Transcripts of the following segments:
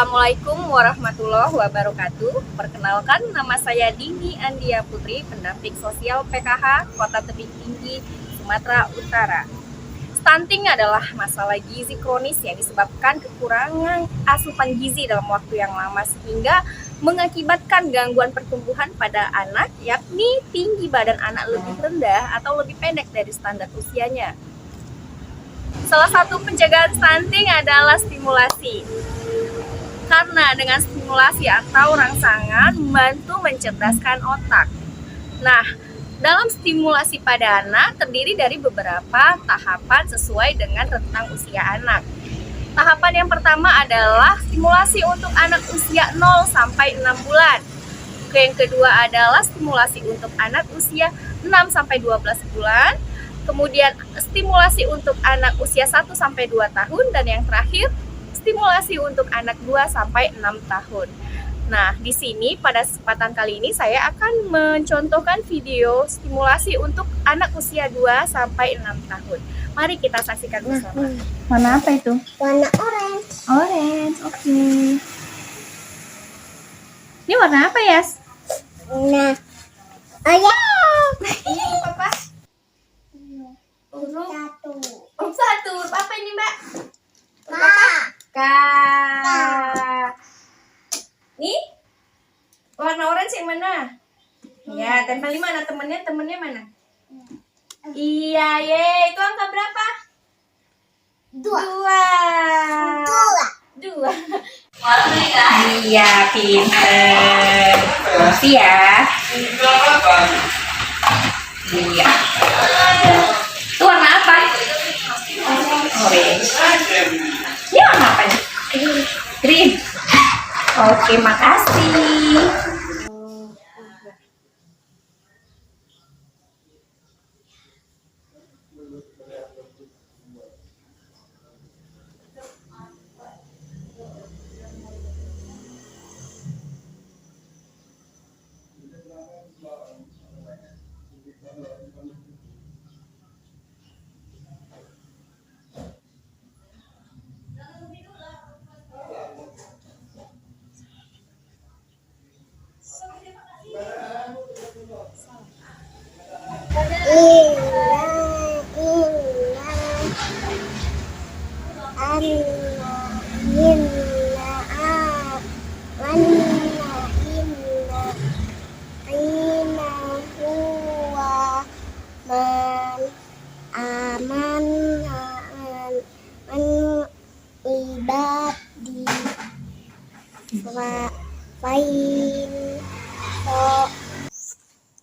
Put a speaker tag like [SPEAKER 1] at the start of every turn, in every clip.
[SPEAKER 1] Assalamualaikum warahmatullahi wabarakatuh. Perkenalkan, nama saya Dini Andia Putri, pendamping sosial PKH Kota Tebing Tinggi, Sumatera Utara. Stunting adalah masalah gizi kronis yang disebabkan kekurangan asupan gizi dalam waktu yang lama sehingga mengakibatkan gangguan pertumbuhan pada anak, yakni tinggi badan anak lebih rendah atau lebih pendek dari standar usianya. Salah satu pencegahan stunting adalah stimulasi. Karena dengan stimulasi atau rangsangan membantu mencerdaskan otak. Nah, dalam stimulasi pada anak terdiri dari beberapa tahapan sesuai dengan rentang usia anak. Tahapan yang pertama adalah stimulasi untuk anak usia 0 sampai 6 bulan. Yang kedua adalah stimulasi untuk anak usia 6 sampai 12 bulan. Kemudian stimulasi untuk anak usia 1 sampai 2 tahun dan yang terakhir stimulasi untuk anak 2 sampai 6 tahun. Nah, di sini pada kesempatan kali ini saya akan mencontohkan video stimulasi untuk anak usia 2 sampai 6 tahun. Mari kita saksikan bersama.
[SPEAKER 2] Warna apa itu?
[SPEAKER 3] Warna orange.
[SPEAKER 2] Orange, oke. Ini warna apa, Yas?
[SPEAKER 3] Nah, oh ya.
[SPEAKER 1] Ini apa? Huruf satu. Apa ini, Mbak? K. Nih, warna orange yang mana? Ya, tempel di mana? Temennya mana? Iya, itu angka berapa? Dua. Iya, pinter. Makasih ya. Iya. Itu warna apa? Orange. Ini warna apa nih? Green. Oke, makasih.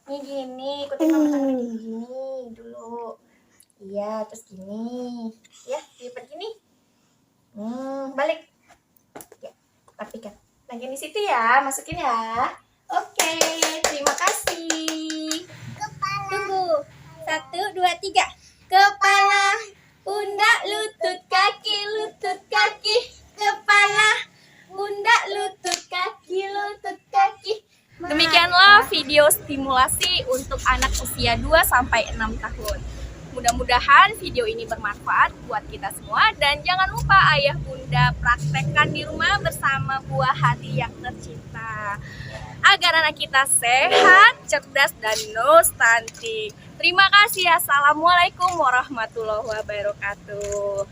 [SPEAKER 1] Ini gini, ikutin mama tangan gini dulu. Iya, terus gini. Ya, lipat gini. Balik. Ya, rapikan. Lagi di situ ya, masukin ya. Oke, terima kasih. Tunggu. 1, 2, 3. Kepala, pundak, lutut, kaki, lutut, kaki. Kepala, pundak, lutut, kaki, lutut, kaki. Demikianlah video stimulasi untuk anak usia 2 sampai 6 tahun. Mudah-mudahan video ini bermanfaat buat kita semua dan jangan lupa ayah bunda praktekkan di rumah bersama buah hati yang tercinta agar anak kita sehat, cerdas dan no stunting. Terima kasih. Assalamualaikum warahmatullahi wabarakatuh.